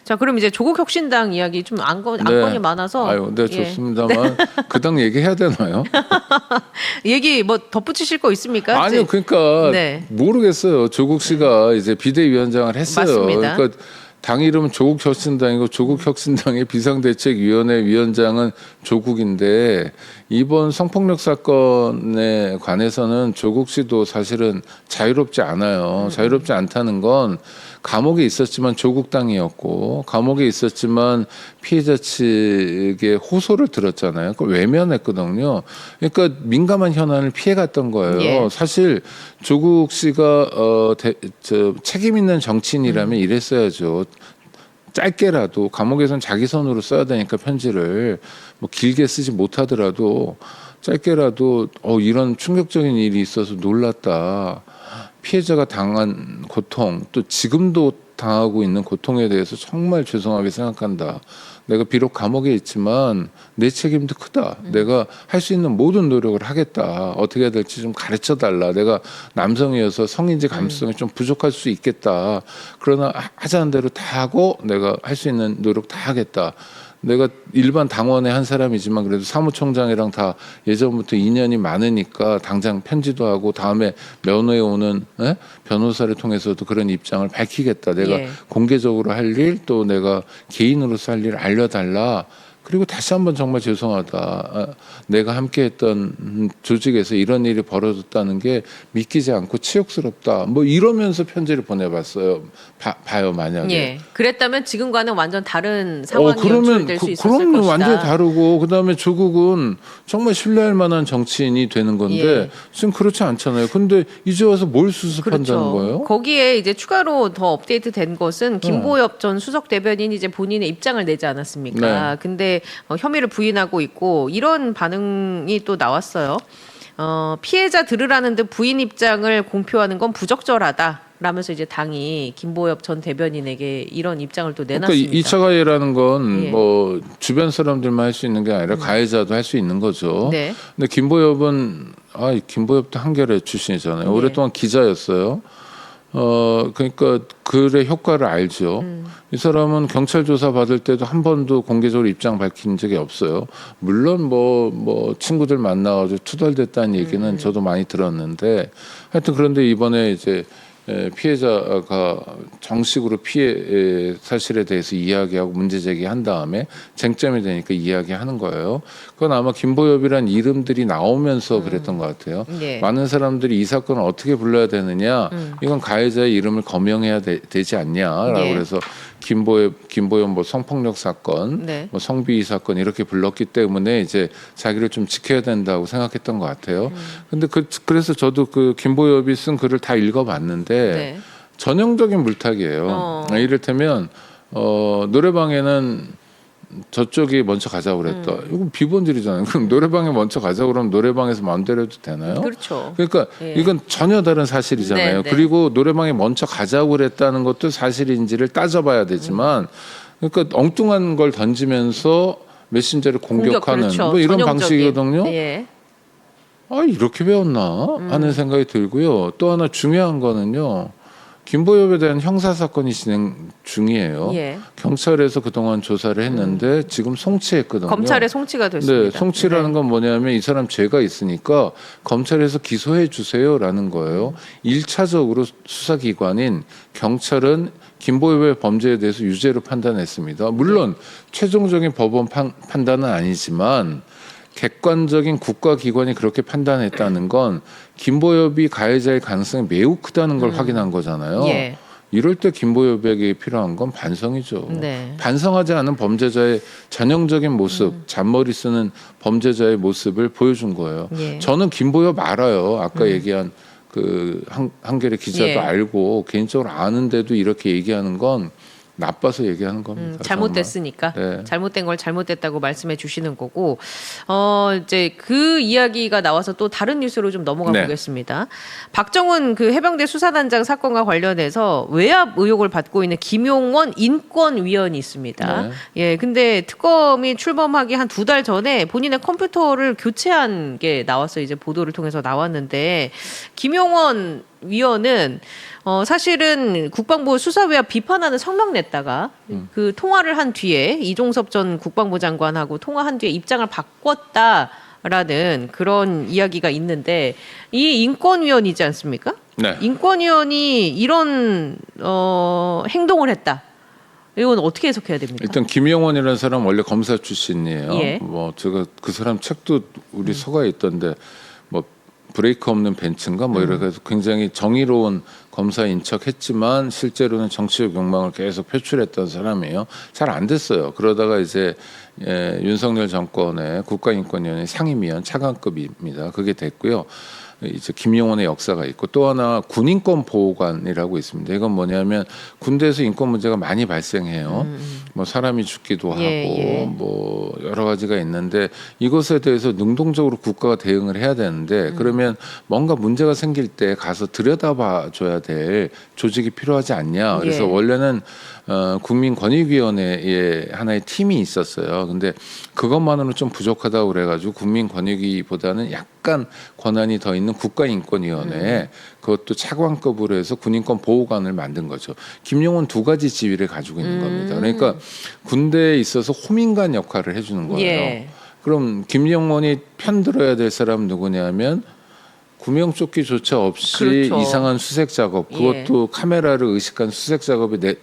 자, 그럼 이제 조국혁신당 이야기 좀 안건이 많아서. 아유, 네, 좋습니다만 그 당 얘기해야 되나요? 얘기 뭐 덧붙이실 거 있습니까? 아니요, 그러니까 네. 모르겠어요. 조국 씨가 이제 비대위원장을 했어요. 맞습니다. 그러니까 당 이름은 조국혁신당이고 조국혁신당의 비상대책위원회 위원장은 조국인데 이번 성폭력 사건에 관해서는 조국 씨도 사실은 자유롭지 않아요. 자유롭지 않다는 건 감옥에 있었지만 조국 당이었고 감옥에 있었지만 피해자 측의 호소를 들었잖아요. 그걸 외면했거든요. 그러니까 민감한 현안을 피해갔던 거예요. 예. 사실 조국 씨가 책임 있는 정치인이라면 이랬어야죠. 짧게라도 감옥에선 자기 손으로 써야 되니까 편지를 뭐 길게 쓰지 못하더라도 짧게라도 이런 충격적인 일이 있어서 놀랐다. 피해자가 당한 고통 또 지금도 당하고 있는 고통에 대해서 정말 죄송하게 생각한다. 내가 비록 감옥에 있지만 내 책임도 크다. 내가 할 수 있는 모든 노력을 하겠다. 어떻게 해야 될지 좀 가르쳐 달라. 내가 남성이어서 성인지 감수성이 좀 부족할 수 있겠다. 그러나 하자는 대로 다 하고 내가 할 수 있는 노력 다 하겠다. 내가 일반 당원의 한 사람이지만 그래도 사무총장이랑 다 예전부터 인연이 많으니까 당장 편지도 하고 다음에 면회에 오는 변호사를 통해서도 그런 입장을 밝히겠다. 내가 예. 공개적으로 할 일 또 내가 개인으로서 할 일 알려달라. 그리고 다시 한번 정말 죄송하다. 내가 함께했던 조직에서 이런 일이 벌어졌다는 게 믿기지 않고 치욕스럽다. 뭐 이러면서 편지를 보내봤어요. 봐요 만약에. 예. 그랬다면 지금과는 완전 다른 상황이 그러면 연출될 수 있었을 그러면 것이다. 완전히 다르고 그다음에 조국은 정말 신뢰할 만한 정치인이 되는 건데 예. 지금 그렇지 않잖아요. 근데 이제 와서 뭘 수습한다는 그렇죠. 거예요? 거기에 이제 추가로 더 업데이트된 것은 김보엽 전 수석 대변인이 이제 본인의 입장을 내지 않았습니까? 네. 근데 혐의를 부인하고 있고 이런 반응이 또 나왔어요. 피해자 들으라는 듯 부인 입장을 공표하는 건 부적절하다. 라면서 이제 당이 김보엽 전 대변인에게 이런 입장을 또 내놨습니다. 그러니까 2차 가해라는 건 예. 뭐 주변 사람들만 할 수 있는 게 아니라 가해자도 할 수 있는 거죠. 네. 근데 김보엽은 김보엽도 한겨레 출신이잖아요. 네. 오랫동안 기자였어요. 그러니까 글의 효과를 알죠. 이 사람은 경찰 조사 받을 때도 한 번도 공개적으로 입장 밝힌 적이 없어요. 물론 뭐 친구들 만나가지고 투덜댔다는 얘기는 저도 많이 들었는데 하여튼 그런데 이번에 이제 피해자가 정식으로 피해 사실에 대해서 이야기하고 문제 제기한 다음에 쟁점이 되니까 이야기하는 거예요. 그건 아마 김보엽이란 이름들이 나오면서 그랬던 것 같아요. 네. 많은 사람들이 이 사건을 어떻게 불러야 되느냐, 이건 가해자의 이름을 거명해야 되지 않냐라고 네. 그래서 김보엽 뭐 성폭력 사건, 네. 뭐 성비위 사건 이렇게 불렀기 때문에 이제 자기를 좀 지켜야 된다고 생각했던 것 같아요. 근데 그래서 저도 그 김보엽이 쓴 글을 다 읽어봤는데 네. 전형적인 물타기예요. 이를테면 노래방에는 저쪽이 먼저 가자고 그랬다. 이건 비본질이잖아요. 그럼 노래방에 먼저 가자고 그러면 노래방에서 마음대로 해도 되나요? 그렇죠. 그러니까 예. 이건 전혀 다른 사실이잖아요. 네, 네. 그리고 노래방에 먼저 가자고 그랬다는 것도 사실인지를 따져봐야 되지만 그러니까 엉뚱한 걸 던지면서 메신저를 공격하는 그렇죠. 뭐 이런 전형적인. 방식이거든요. 예. 이렇게 배웠나 하는 생각이 들고요. 또 하나 중요한 거는요. 김보엽에 대한 형사사건이 진행 중이에요. 예. 경찰에서 그동안 조사를 했는데 지금 송치했거든요. 검찰에 송치가 됐습니다. 네, 송치라는 건 뭐냐면 이 사람 죄가 있으니까 검찰에서 기소해 주세요라는 거예요. 1차적으로 수사기관인 경찰은 김보엽의 범죄에 대해서 유죄로 판단했습니다. 물론 최종적인 법원 판단은 아니지만 객관적인 국가기관이 그렇게 판단했다는 건 김보엽이 가해자의 가능성이 매우 크다는 걸 확인한 거잖아요. 예. 이럴 때 김보엽에게 필요한 건 반성이죠. 네. 반성하지 않은 범죄자의 전형적인 모습, 잔머리 쓰는 범죄자의 모습을 보여준 거예요. 예. 저는 김보엽 알아요. 아까 얘기한 그 한겨레 기자도 예. 알고 개인적으로 아는데도 이렇게 얘기하는 건 나빠서 얘기하는 겁니다. 잘못됐으니까 네. 잘못된 걸 잘못됐다고 말씀해 주시는 거고 이제 그 이야기가 나와서 또 다른 뉴스로 좀 넘어가 네. 보겠습니다. 박정훈 그 해병대 수사단장 사건과 관련해서 외압 의혹을 받고 있는 김용원 인권위원이 있습니다. 네. 예, 근데 특검이 출범하기 한 2달 전에 본인의 컴퓨터를 교체한 게 나와서 이제 보도를 통해서 나왔는데 김용원 위원은 사실은 국방부 수사위와 비판하는 성명 냈다가 그 통화를 한 뒤에 이종섭 전 국방부 장관하고 통화한 뒤에 입장을 바꿨다라는 그런 이야기가 있는데 이 인권위원이지 않습니까? 네. 인권위원이 이런 행동을 했다. 이건 어떻게 해석해야 됩니까? 일단 김영원이라는 사람 원래 검사 출신이에요. 예. 뭐 제가 그 사람 책도 우리 서가에 있던데 뭐 브레이크 없는 벤츠인가 뭐 이렇게 해서 굉장히 정의로운 검사인 척했지만 실제로는 정치적 욕망을 계속 표출했던 사람이에요. 잘 안 됐어요. 그러다가 이제 윤석열 정권의 국가인권위원회 상임위원 차관급입니다. 그게 됐고요. 이제 김용원의 역사가 있고 또 하나 군인권 보호관이라고 있습니다. 이건 뭐냐면 군대에서 인권 문제가 많이 발생해요. 뭐 사람이 죽기도 하고 뭐 여러 가지가 있는데 이것에 대해서 능동적으로 국가가 대응을 해야 되는데 그러면 뭔가 문제가 생길 때 가서 들여다봐 줘야 될 조직이 필요하지 않냐. 그래서 원래는 국민권익위원회에 하나의 팀이 있었어요. 근데 그것만으로는 좀 부족하다고 그래가지고 국민권익위보다는 약간 권한이 더 있는 국가인권위원회에 그것도 차관급으로 해서 군인권 보호관을 만든 거죠. 김용은 두 가지 지위를 가지고 있는 겁니다. 그러니까 군대에 있어서 호민관 역할을 해주는 거예요. 예. 그럼 김영원이 편들어야 될 사람은 누구냐면 구명조끼조차 없이 그렇죠. 이상한 수색 작업, 그것도 카메라를 의식한 수색 작업에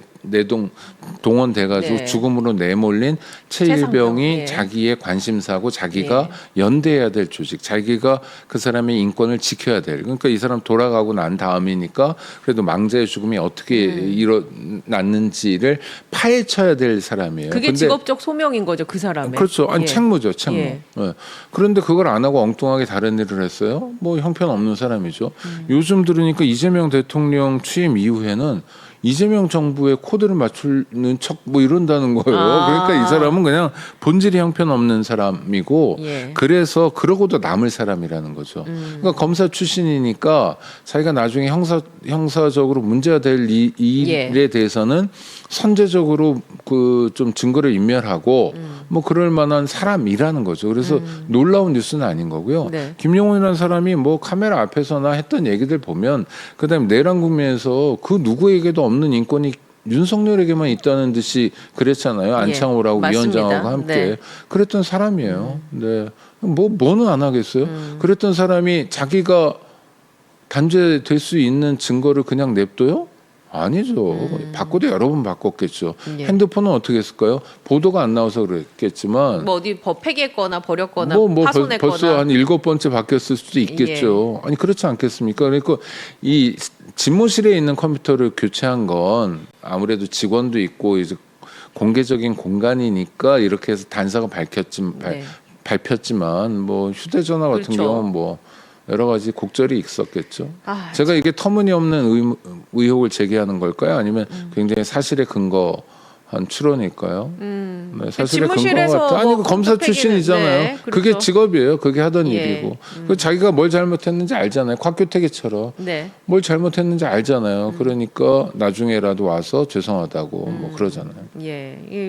동원돼가지고 네. 죽음으로 내몰린 최일병이 최상병, 자기의 관심사고 자기가 연대해야 될 조직, 자기가 그 사람의 인권을 지켜야 될. 그러니까 이 사람 돌아가고 난 다음이니까 그래도 망자의 죽음이 어떻게 일어났는지를 파헤쳐야 될 사람이에요. 그게 근데 직업적 소명인 거죠, 그 사람의. 그렇죠. 아니 책무죠, 책무. 예. 예. 그런데 그걸 안 하고 엉뚱하게 다른 일을 했어요. 뭐 형편없는 사람이죠. 요즘 들으니까 이재명 대통령 취임 이후에는 이재명 정부의 코드를 맞추는 척 뭐 이런다는 거예요. 그러니까 이 사람은 그냥 본질이 형편없는 사람이고 그래서 그러고도 남을 사람이라는 거죠. 그러니까 검사 출신이니까 자기가 나중에 형사적으로 문제가 될 이 일에 대해서는 선제적으로 그 좀 증거를 인멸하고 뭐 그럴 만한 사람이라는 거죠. 그래서 놀라운 뉴스는 아닌 거고요. 네. 김용훈이라는 사람이 뭐 카메라 앞에서나 했던 얘기들 보면 그다음에 내란 국면에서 그 누구에게도 없는 인권이 윤석열에게만 있다는 듯이 그랬잖아요. 안창호라고 맞습니다. 위원장하고 함께 네. 그랬던 사람이에요. 네. 뭐는 안 하겠어요. 그랬던 사람이 자기가 단죄될 수 있는 증거를 그냥 냅둬요? 아니죠. 바꿔도 여러 번 바꿨겠죠. 핸드폰은 어떻게 했을까요? 보도가 안 나와서 그랬겠지만 뭐 어디 폐기했거나 버렸거나 뭐 파손했거나 벌써 한 7번째 바뀌었을 수도 있겠죠. 아니 그렇지 않겠습니까? 그러니까 이 집무실에 있는 컴퓨터를 교체한 건 아무래도 직원도 있고 이제 공개적인 공간이니까 이렇게 해서 단서가 밝혔지만 뭐 휴대전화 같은 그렇죠. 경우는 뭐 여러 가지 곡절이 있었겠죠. 제가 이게 터무니없는 의혹을 제기하는 걸까요? 아니면 굉장히 사실에 근거한 추론일까요? 네, 사실에 근거가 같아. 아니 그 검사 출신이잖아요. 네, 그렇죠. 그게 직업이에요. 그게 하던 일이고. 그 자기가 뭘 잘못했는지 알잖아요. 곽규택이처럼 뭘 잘못했는지 알잖아요. 그러니까 나중에라도 와서 죄송하다고 뭐 그러잖아요.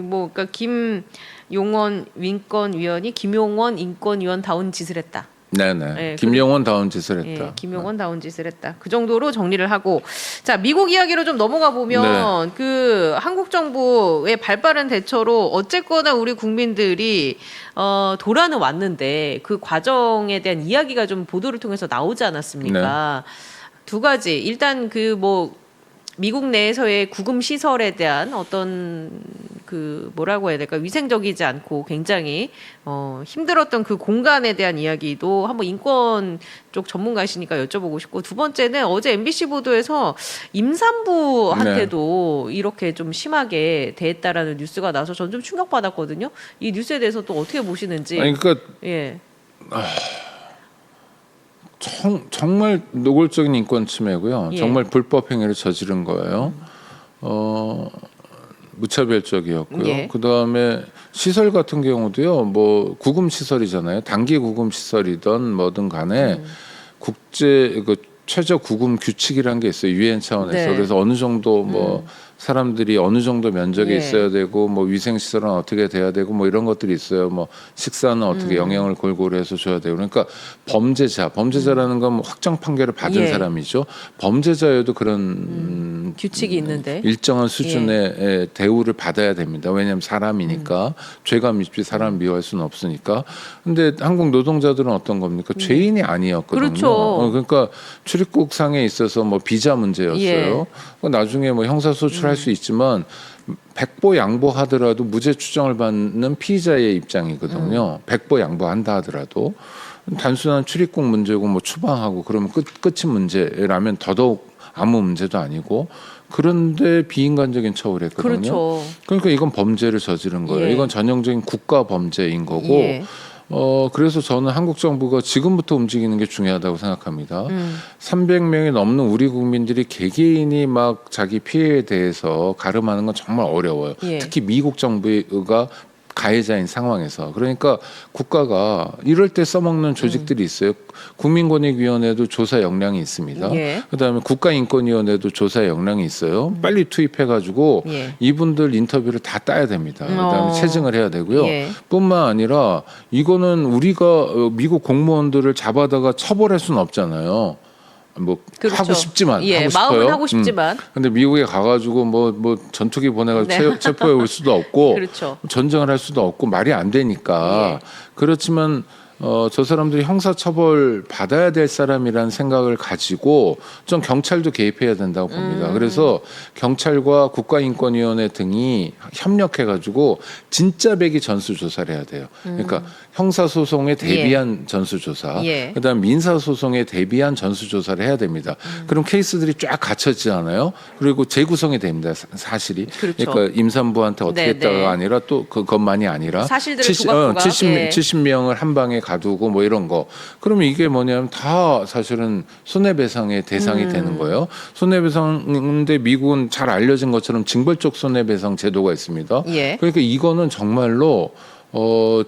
뭐 그러니까 김용원 인권위원이 김용원 인권위원다운 짓을 했다. 네네. 김용원 다운 짓을 했다. 김용원 다운 짓을 했다. 그 정도로 정리를 하고 자 미국 이야기로 좀 넘어가 보면 그 한국 정부의 발빠른 대처로 어쨌거나 우리 국민들이 돌아는 왔는데 그 과정에 대한 이야기가 좀 보도를 통해서 나오지 않았습니까? 두 가지 일단 그 뭐 미국 내에서의 구금 시설에 대한 어떤 그 뭐라고 해야 될까 위생적이지 않고 굉장히 힘들었던 그 공간에 대한 이야기도 한번 인권 쪽 전문가이시니까 여쭤보고 싶고 두 번째는 어제 MBC 보도에서 임산부한테도 이렇게 좀 심하게 대했다라는 뉴스가 나서 전 좀 충격받았거든요. 이 뉴스에 대해서 또 어떻게 보시는지. 아니 그러니까 정말 노골적인 인권 침해고요. 정말 불법 행위를 저지른 거예요. 무차별적이었고요. 그 다음에 시설 같은 경우도요. 뭐 구금 시설이잖아요. 단기 구금 시설이든 뭐든 간에 국제 그 최저 구금 규칙이라는 게 있어요. 유엔 차원에서. 그래서 어느 정도 뭐 사람들이 어느 정도 면적에 예. 있어야 되고 뭐 위생 시설은 어떻게 돼야 되고 뭐 이런 것들이 있어요. 뭐 식사는 어떻게 영양을 골고루 해서 줘야 되고 그러니까 범죄자라는 건 뭐 확정 판결을 받은 예. 사람이죠. 범죄자여도 그런 규칙이 있는데. 일정한 수준의 대우를 받아야 됩니다. 왜냐하면 사람이니까 죄가 밉지 사람 미워할 수는 없으니까. 근데 한국 노동자들은 어떤 겁니까? 죄인이 아니었거든요. 그렇죠. 그러니까 출입국 상에 있어서 뭐 비자 문제였어요. 예. 나중에 뭐 형사소출할 수 있지만 백보 양보하더라도 무죄 추정을 받는 피의자의 입장이거든요. 백보 양보한다 하더라도 단순한 출입국 문제고 뭐 추방하고 그러면 끝이 문제라면 더더욱 아무 문제도 아니고 그런데 비인간적인 처우를 했거든요. 그렇죠. 그러니까 이건 범죄를 저지른 거예요. 예. 이건 전형적인 국가 범죄인 거고 예. 그래서 저는 한국 정부가 지금부터 움직이는 게 중요하다고 생각합니다. 300명이 넘는 우리 국민들이 개개인이 막 자기 피해에 대해서 가름하는 건 정말 어려워요. 예. 특히 미국 정부가 가해자인 상황에서 그러니까 국가가 이럴 때 써먹는 조직들이 있어요. 국민권익위원회도 조사 역량이 있습니다. 예. 그다음에 국가인권위원회도 조사 역량이 있어요. 빨리 투입해가지고 예. 이분들 인터뷰를 다 따야 됩니다. 그다음에 체증을 해야 되고요. 예. 뿐만 아니라 이거는 우리가 미국 공무원들을 잡아다가 처벌할 수는 없잖아요. 뭐 그렇죠. 하고 싶지만 예. 하고 싶어요. 마음은 하고 싶지만. 근데 미국에 가가지고 뭐 전투기 보내가지고 네. 체포해 올 수도 없고 그렇죠. 전쟁을 할 수도 없고 말이 안 되니까 예. 그렇지만 저 사람들이 형사처벌 받아야 될 사람이라는 생각을 가지고 좀 경찰도 개입해야 된다고 봅니다. 그래서 경찰과 국가인권위원회 등이 협력해가지고 진짜 배기 전수조사를 해야 돼요. 그러니까 형사소송에 대비한 전수조사, 예. 그다음 민사소송에 대비한 전수조사를 해야 됩니다. 그럼 케이스들이 쫙 갖춰지잖아요. 그리고 재구성이 됩니다. 사실이. 그렇죠. 그러니까 임산부한테 어떻게 네, 했다가 네. 아니라 또 그것만이 아니라 사실들을 조각조각. 70명을 한 방에 가두고 뭐 이런 거. 그러면 이게 뭐냐면 다 사실은 손해배상의 대상이 되는 거예요. 손해배상인데 미국은 잘 알려진 것처럼 징벌적 손해배상 제도가 있습니다. 예. 그러니까 이거는 정말로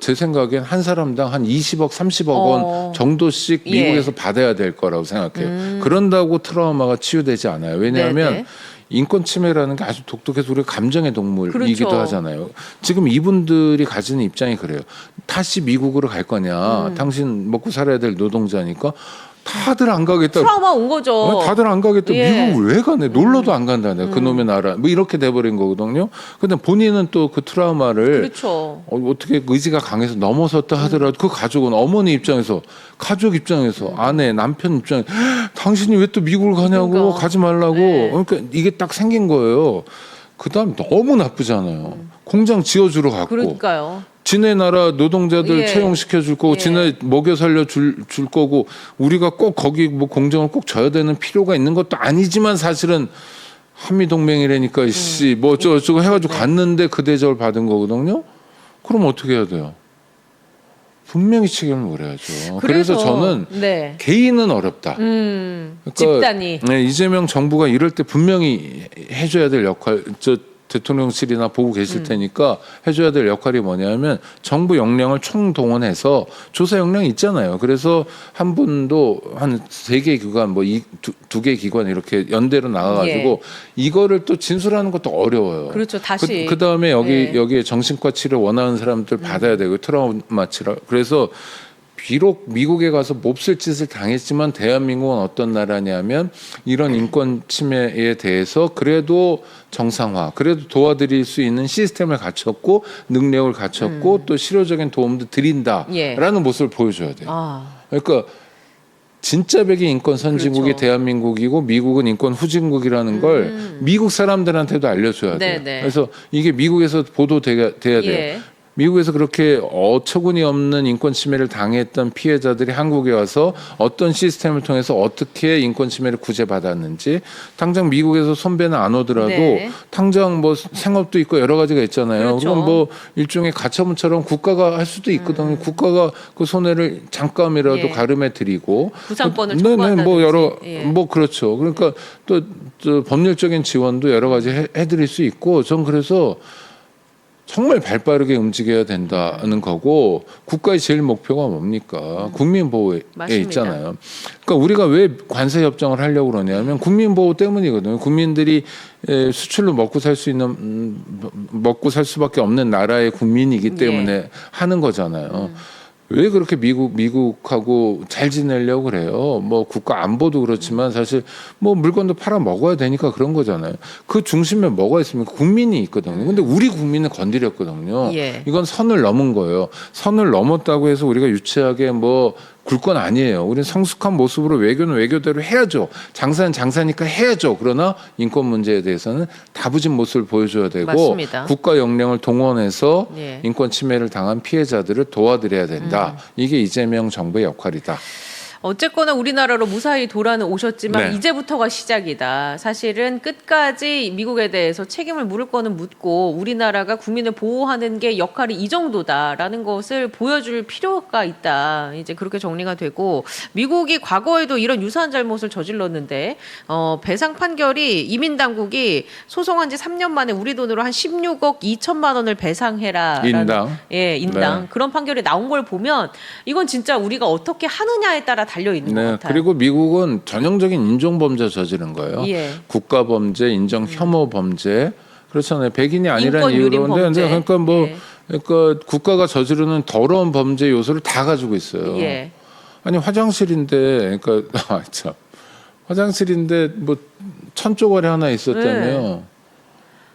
제 생각엔 한 사람당 한 20억, 30억 원 정도씩 예. 미국에서 받아야 될 거라고 생각해요. 그런다고 트라우마가 치유되지 않아요. 왜냐하면 네네. 인권 침해라는 게 아주 독특해서 우리가 감정의 동물이기도 그렇죠. 하잖아요. 지금 이분들이 가지는 입장이 그래요. 다시 미국으로 갈 거냐. 당신 먹고 살아야 될 노동자니까 다들 안 가겠다. 트라우마 온 거죠. 다들 안 가겠다. 예. 미국을 왜 가네? 놀러도 안 간다네. 그놈의 나라. 뭐 이렇게 돼버린 거거든요. 근데 본인은 또 그 트라우마를 그렇죠. 어떻게 의지가 강해서 넘어섰다 하더라도 그 가족은 어머니 입장에서 가족 입장에서 아내 남편 입장에서 당신이 왜 또 미국을 가냐고 그러니까. 가지 말라고 네. 그러니까 이게 딱 생긴 거예요. 그다음 너무 나쁘잖아요. 공장 지어주러 갔고 그러니까요. 지네 나라 노동자들 예. 채용시켜 줄 거고 예. 지네 먹여 살려 줄 거고 우리가 꼭 거기 뭐 공정을 꼭 져야 되는 필요가 있는 것도 아니지만 사실은 한미 동맹이라니까 씨 뭐 어쩌고 해가지고 네. 갔는데 그 대접을 받은 거거든요. 그럼 어떻게 해야 돼요? 분명히 책임을 물어야죠. 그래서 저는 네. 개인은 어렵다. 집단이. 네, 이재명 정부가 이럴 때 분명히 해줘야 될 역할, 대통령실이나 보고 계실 테니까 해줘야 될 역할이 뭐냐면 정부 역량을 총동원해서 조사 역량이 있잖아요. 그래서 한 분도 한 3개 기관, 뭐 두 개 기관 이렇게 연대로 나가가지고 이거를 또 진술하는 것도 어려워요. 그렇죠. 다시. 그 다음에 예. 여기에 정신과 치료 원하는 사람들 받아야 되고 트라우마 치료. 그래서 비록 미국에 가서 몹쓸 짓을 당했지만 대한민국은 어떤 나라냐면 이런 인권 침해에 대해서 그래도 정상화, 그래도 도와드릴 수 있는 시스템을 갖췄고 능력을 갖췄고 또 실효적인 도움도 드린다라는 예. 모습을 보여줘야 돼요. 아, 그러니까 진짜 백의 인권 선진국이 그렇죠. 대한민국이고 미국은 인권 후진국이라는 걸 미국 사람들한테도 알려줘야 돼요. 네네. 그래서 이게 미국에서 보도돼야 돼요. 예. 미국에서 그렇게 어처구니 없는 인권 침해를 당했던 피해자들이 한국에 와서 어떤 시스템을 통해서 어떻게 인권 침해를 구제받았는지 당장 미국에서 손배는 안 오더라도 네. 당장 뭐 생업도 있고 여러 가지가 있잖아요. 그렇죠. 그럼 뭐 일종의 가처분처럼 국가가 할 수도 있거든요. 국가가 그 손해를 잠깐이라도 예. 가름해 드리고 부상권을 네네 청구한다든지. 뭐 여러 예. 뭐 그렇죠. 그러니까 또 법률적인 지원도 여러 가지 해드릴 수 있고 전 그래서 정말 발빠르게 움직여야 된다는 거고 국가의 제일 목표가 뭡니까? 국민 보호에 맞습니다. 있잖아요. 그러니까 우리가 왜 관세 협정을 하려고 그러냐면 국민 보호 때문이거든요. 국민들이 수출로 먹고 살 수 있는 먹고 살 수밖에 없는 나라의 국민이기 때문에 하는 거잖아요. 왜 그렇게 미국하고 잘 지내려고 그래요? 뭐 국가 안보도 그렇지만 사실 뭐 물건도 팔아 먹어야 되니까 그런 거잖아요. 그 중심에 뭐가 있습니까? 국민이 있거든요. 근데 우리 국민을 건드렸거든요. 예. 이건 선을 넘은 거예요. 선을 넘었다고 해서 우리가 유치하게 뭐 굴 건 아니에요. 우리는 성숙한 모습으로 외교는 외교대로 해야죠. 장사는 장사니까 해야죠. 그러나 인권 문제에 대해서는 다부진 모습을 보여줘야 되고 맞습니다. 국가 역량을 동원해서 예. 인권 침해를 당한 피해자들을 도와드려야 된다. 이게 이재명 정부의 역할이다. 어쨌거나 우리나라로 무사히 돌아오셨지만 네. 이제부터가 시작이다. 사실은 끝까지 미국에 대해서 책임을 물을 거는 묻고 우리나라가 국민을 보호하는 게 역할이 이 정도다라는 것을 보여줄 필요가 있다. 이제 그렇게 정리가 되고 미국이 과거에도 이런 유사한 잘못을 저질렀는데 배상 판결이 이민 당국이 소송한 지 3년 만에 우리 돈으로 한 16억 2천만 원을 배상해라. 인당. 예, 인당. 네. 그런 판결이 나온 걸 보면 이건 진짜 우리가 어떻게 하느냐에 따라 달려 있는 것 네. 같아요. 그리고 미국은 전형적인 인종범죄 저지른 거예요. 예. 국가범죄, 인정 혐오 범죄. 그렇잖아요. 백인이 아니라는 인권 유린 이유로. 범죄. 그러니까 뭐 예. 그러니까 국가가 저지르는 더러운 범죄 요소를 다 가지고 있어요. 예. 아니 화장실인데 그러니까 참 화장실인데 뭐 천조가리 하나 있었다며.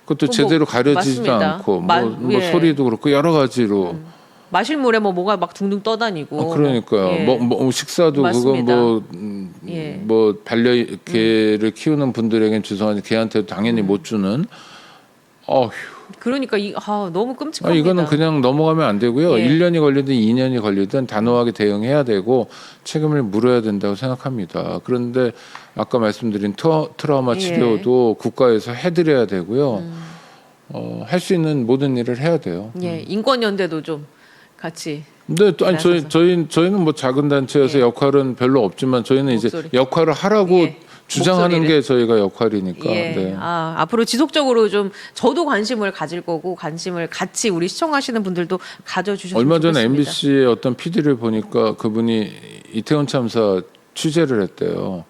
그것도 뭐, 제대로 가려지지도 맞습니다. 않고 뭐 예. 소리도 그렇고 여러 가지로. 마실 물에 뭐가 막 둥둥 떠다니고. 그러니까요. 예. 뭐 식사도 맞습니다. 그거 예. 뭐 반려개를 키우는 분들에겐 죄송하지 개한테도 당연히 못 주는. 어휴. 그러니까 너무 끔찍합니다. 이거는 그냥 넘어가면 안 되고요. 예. 1년이 걸리든 2년이 걸리든 단호하게 대응해야 되고 책임을 물어야 된다고 생각합니다. 그런데 아까 말씀드린 트라우마 예. 치료도 국가에서 해드려야 되고요. 할 수 있는 모든 일을 해야 돼요. 예, 인권연대도 좀 같이. 근데 또 아니 나서서. 저희는 뭐 작은 단체여서 예. 역할은 별로 없지만 저희는 목소리. 이제 역할을 하라고 예. 주장하는 목소리를. 게 저희가 역할이니까. 예. 네. 앞으로 지속적으로 좀 저도 관심을 가질 거고 관심을 같이 우리 시청하시는 분들도 가져주셨으면 얼마 전에 좋겠습니다. MBC의 어떤 PD를 보니까 그분이 이태원 참사 취재를 했대요.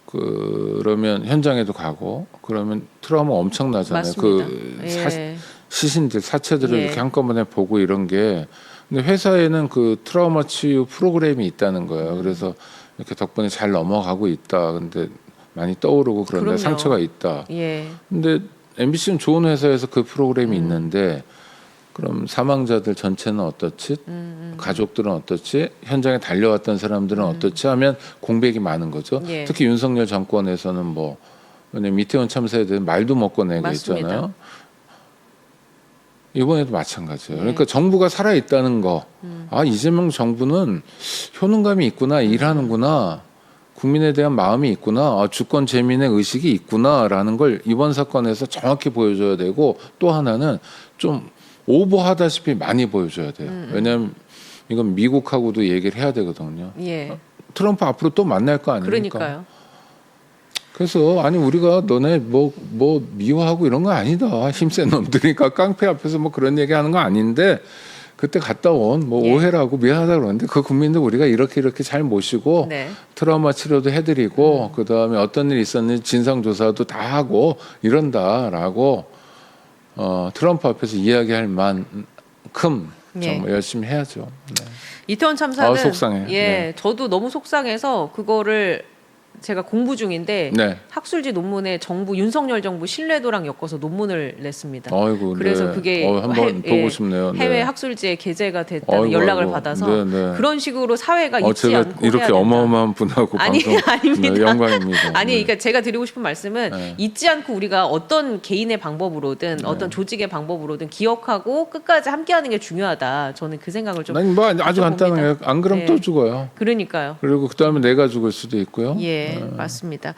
그러면 현장에도 가고 그러면 트라우마 엄청나잖아요. 맞습니다. 그 예. 시신들 사체들을 예. 이렇게 한꺼번에 보고 이런 게 근데 회사에는 그 트라우마 치유 프로그램이 있다는 거예요. 그래서 이렇게 덕분에 잘 넘어가고 있다. 근데 많이 떠오르고 그런데 그럼요. 상처가 있다. 예. 근데 MBC는 좋은 회사에서 그 프로그램이 있는데 그럼 사망자들 전체는 어떻지? 가족들은 어떻지? 현장에 달려왔던 사람들은 어떻지? 하면 공백이 많은 거죠. 예. 특히 윤석열 정권에서는 뭐 왜냐면 이태원 참사에 대해 말도 못 꺼내고 맞습니다. 있잖아요. 이번에도 마찬가지예요. 예. 그러니까 정부가 살아 있다는 거. 이재명 정부는 효능감이 있구나, 일하는구나. 국민에 대한 마음이 있구나, 주권 재민의 의식이 있구나라는 걸 이번 사건에서 정확히 보여줘야 되고 또 하나는 좀 오버하다시피 많이 보여줘야 돼요. 왜냐하면 이건 미국하고도 얘기를 해야 되거든요. 예. 트럼프 앞으로 또 만날 거 아닙니까? 그러니까요. 그래서 아니 우리가 너네 뭐 미워하고 이런 거 아니다. 힘센 놈들이니까 깡패 앞에서 뭐 그런 얘기하는 거 아닌데 그때 갔다 온 뭐 예. 오해라고 미안하다 그러는데 그 국민들 우리가 이렇게 잘 모시고 네. 트라우마 치료도 해드리고 그 다음에 어떤 일이 있었는지 진상 조사도 다 하고 이런다라고 트럼프 앞에서 이야기할 만큼 예. 정말 열심히 해야죠. 네. 이태원 참사는 속상해. 예, 네. 저도 너무 속상해서 그거를 제가 공부 중인데 네. 학술지 논문에 윤석열 정부 신뢰도랑 엮어서 논문을 냈습니다. 아이고, 그래서 네. 그게 한번 보고 싶네요. 네. 해외 학술지에 게재가 됐다는 아이고, 연락을 아이고. 받아서 네, 네. 그런 식으로 사회가 잊지 제가 않고 이렇게 해야 된다. 어마어마한 분하고 아니, 방송 아닙니다. 네, 영광입니다. 아니, 네. 그러니까 제가 드리고 싶은 말씀은 네. 잊지 않고 우리가 어떤 개인의 방법으로든 어떤 조직의 방법으로든 기억하고 끝까지 함께하는 게 중요하다. 저는 그 생각을 좀. 아니 뭐 아주 봅니다. 간단하게 안 그러면 네. 또 죽어요. 그러니까요. 그리고 그 다음에 내가 죽을 수도 있고요. 예, 네. 맞습니다.